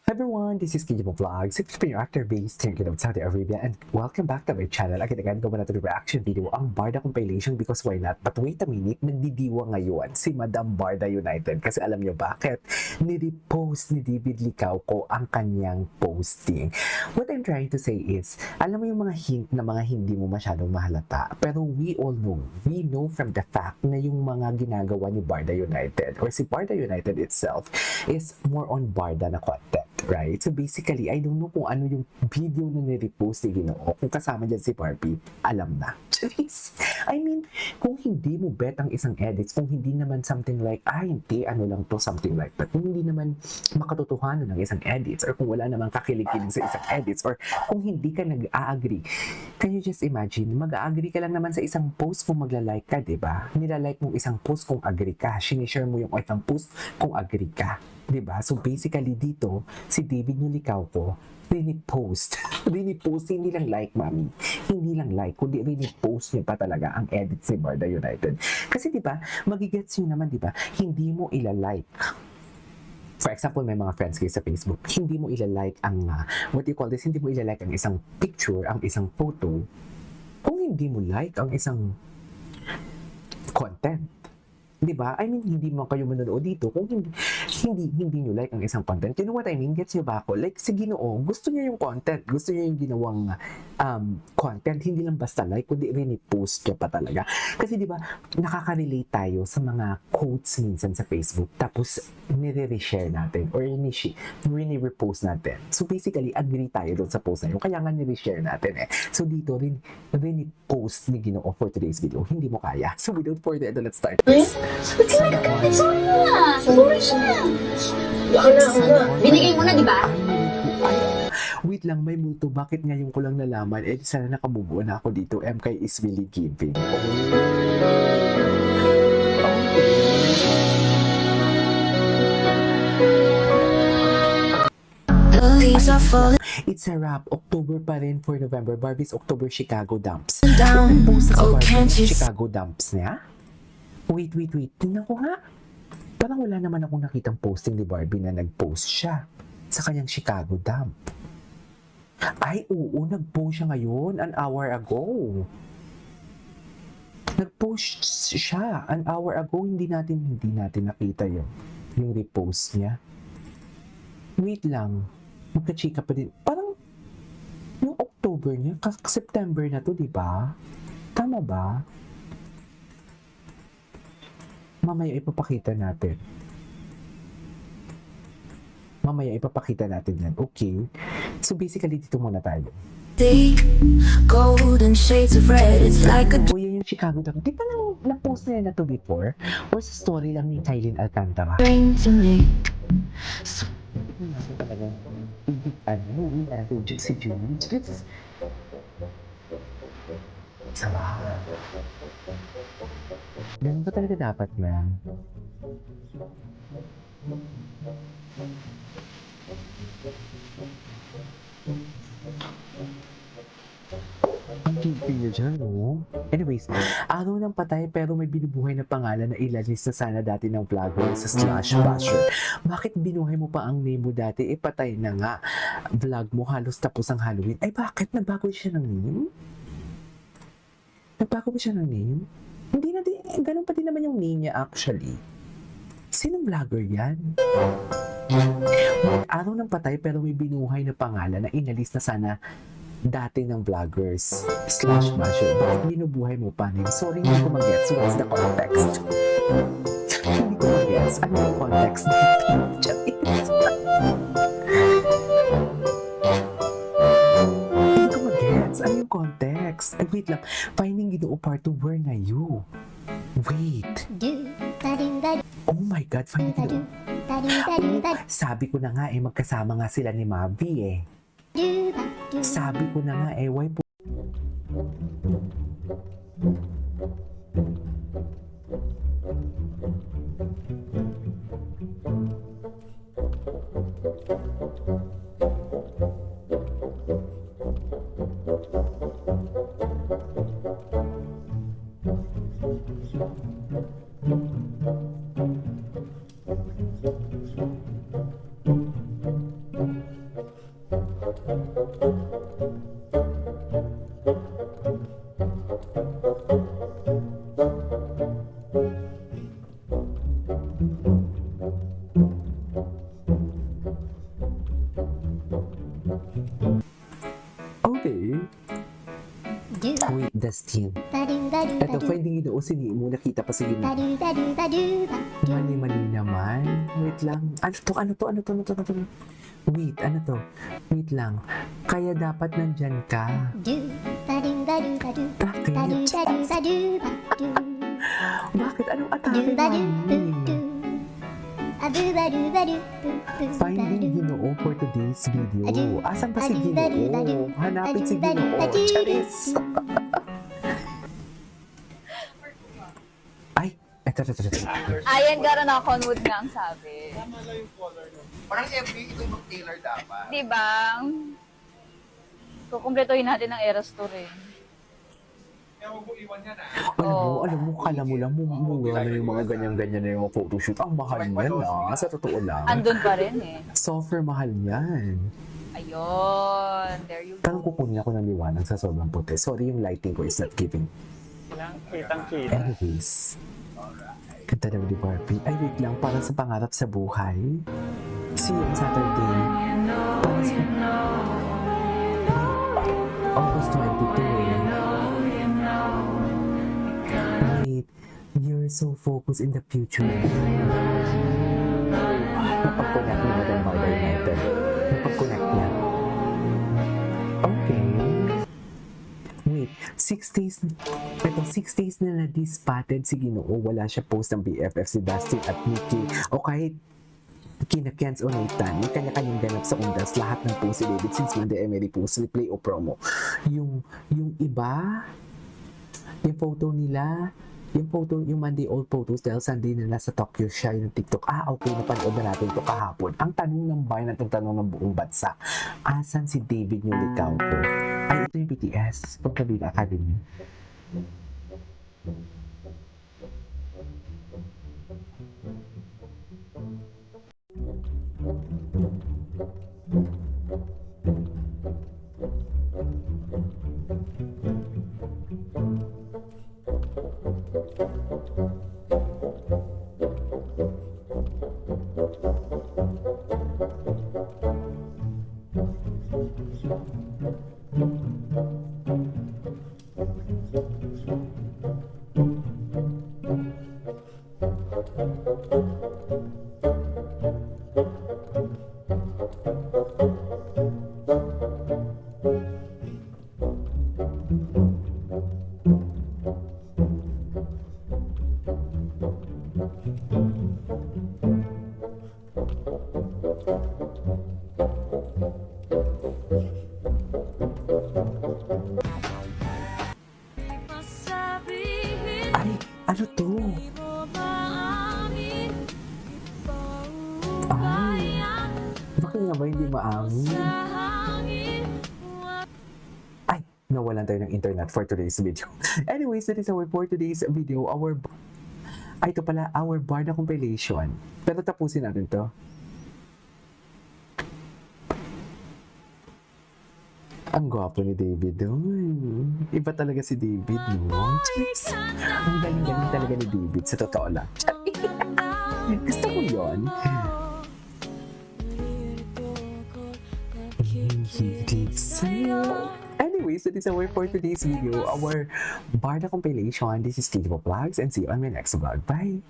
Hi everyone, this is Kijimo Vlogs. It's been your actor based thinking of Saudi Arabia and welcome back to my channel. Again, gawa natin yung reaction video ang Barda compilation because why not? But wait a minute, nagdidiwa ngayon si Madam Barda United kasi alam niyo bakit? Nirepost ni David Licauco ang kanyang posting. What I'm trying to say is, alam mo yung mga hint na mga hindi mo masyadong mahalata pero we know from the fact na yung mga ginagawa ni Barda United or si Barda United itself is more on Barda na content. Right? So basically, I don't know kung ano yung video na nirepost ni Ginoo. Kung kasama dyan si Barbie, alam na. Charis! I mean, kung hindi mo bet ang isang edits, kung hindi naman something like, hindi, ano lang to, something like that. Kung hindi naman makatotohanan ng isang edits, or kung wala namang kakilig-kilig sa isang edits, or kung hindi ka nag-a-agree, can you just imagine, mag-a-agree ka lang naman sa isang post kung magla-like ka, diba? Nila-like mo isang post kung agree ka. Sinishare mo yung isang post kung agree ka. Diba? So basically dito, si David Licauco, rinipost, hindi lang like, mami. Hindi lang like, kundi rinipost niya pa talaga ang edits ni Barda United. Kasi diba, magigets nyo naman, diba, hindi mo ilalike. For example, may mga friends kayo sa Facebook, hindi mo ilalike ang, what do you call this, hindi mo ilalike ang isang picture, ang isang photo, kung hindi mo like ang isang content. Diba? I mean, hindi mo kayo manonood dito kung hindi nyo like ang isang content. You know what I mean? Gets nyo ba ako? Like, si Ginoo, gusto niya yung content. Gusto niya yung ginawang content. Hindi lang basta like, kundi rin-post niya pa talaga. Kasi diba, nakaka-relate tayo sa mga quotes minsan sa Facebook. Tapos, nire-reshare natin or rini-repost natin. So, basically, agree tayo doon sa post na yun. Kaya nga nire-share natin eh. So, dito, rini-post ni Ginoo for today's video. Hindi mo kaya. So, without further ado, let's start this. Sorry na. Sorry na. Binigay mo na, di ba? Wait lang, may multo. Bakit ngayon ko lang nalaman? Eh, sana nakabubuo na ako dito. MK is really giving. It's a wrap. October pa rin for November. Barbie's October Chicago Dumps. Post sa Barbie ng Chicago Dumps niya? Wait. Tingnan ko nga. Parang wala naman akong nakitang posting ni Barbie na nag-post siya sa kanyang Chicago Dump. Ay, oo, nag-post siya ngayon, an hour ago. Nag-post siya an hour ago, hindi natin nakita yung repost niya. Wait lang, magka-chika pa din. Parang yung October niya, September na to, di ba? Tama ba? Mamaya ipapakita natin. Yan. Okay. So basically, dito muna tayo. Golden shades of red, it's like a... O yan yung Chicago Dump. Di ba na-post na to before? Or sa story lang ni Kailin Alcantara? So, talaga. Si June. Sama. Ganun ba talaga dapat, man? Ang gigpin niya dyan, no? Anyways, araw ng patay pero may binubuhay na pangalan na ilalis na sana dati ng vlogger sa Slash Basher. Bakit binuhay mo pa ang name mo dati? Patay na nga. Vlog mo halos tapos ang Halloween. Ay, bakit? Nagbago siya ng name? Hindi na din, ganun pa din naman yung name niya actually. Sinong vlogger yan? Araw ng patay pero may binuhay na pangalan na inalis na sana dati ng vloggers slash basher. Bakit binubuhay mo pa name? Sorry, hindi ko mag-gets. What's the context? Hindi ko mag-gets. Ano yung context? Hindi ko mag-gets. Ano yung context? Ay, wait lang. Finding Ginoo Part 2, where na you? Wait. Oh my God, Finding Ginoo. Sabi ko na nga magkasama nga sila ni Mavi Sabi ko na nga why po Justin. Ito, finding Ginoo, sini mo, nakita pa si Ginoo. Mali-mali naman. Wait lang. Ano to? Wait, ano to? Wait lang. Kaya dapat nandyan ka. Bakit? Anong atake namin? Finding Ginoo for today's video. Asan pa si Ginoo? Hanapin si Ginoo. Charis! Ay! Ito. Ayan, gano'n ako, Conwood nga ang sabi. Tama lang yung color no. Parang FB, ito yung mag-tailor dapat. Di ba? Kukumpletohin natin ang Eras Tour eh. Kaya huwag mo iwan yan Alam mo, kala mo lang, mura na yung mga ganyan-ganyan na yung photoshoot. Ang mahal niyan sa totoo lang. Andun pa rin eh. Software mahal niyan. Ayun, there you Parang go. kukunin ako ng liwanag sa sobrang puti. Sorry, yung lighting ko is not giving. Kitang-kita. Anyways, ganda naman ni Barbie. Ay, wait lang, para sa pangarap sa buhay. See you on Saturday. Para sa... August 22. Wait, you're so focused in the future. Napag-connect na natin Barda United. Napag-connect niya. Okay. Wait, 6 days na na-dispatted si Ginoo. Wala siya post ng BFF si Dustin at Nikki. O kahit kina Kenz o Nathan, may kanya-kanyang ganap sa undas. Lahat ng post si David since Monday Emery post, replay o promo. Yung iba, yung photo nila, yung Monday old photos dahil Sunday na nasa Tokyo siya yung TikTok. Okay, napanood na natin ito kahapon. Ang tanong ng bayan at ang tanong ng buong bansa, asan si David yung likaw to? Ay, ito yung BTS, Pagkabila Academy. Ay, ano to? Ay, bakit nga ba hindi maangin? Ay, nawalan tayo ng internet for today's video. Anyways, that is our for today's video. Ito pala, our Barda compilation. Pero tapusin natin to. Ang gwapo ni David doon. Iba talaga si David, no? Cheers! Ang galing-galing talaga ni David, sa totoo lang. Gusto ko yun. Anyways, that is our for today's video, our Barda compilation. This is Kid Vlogs, and see you on my next vlog. Bye!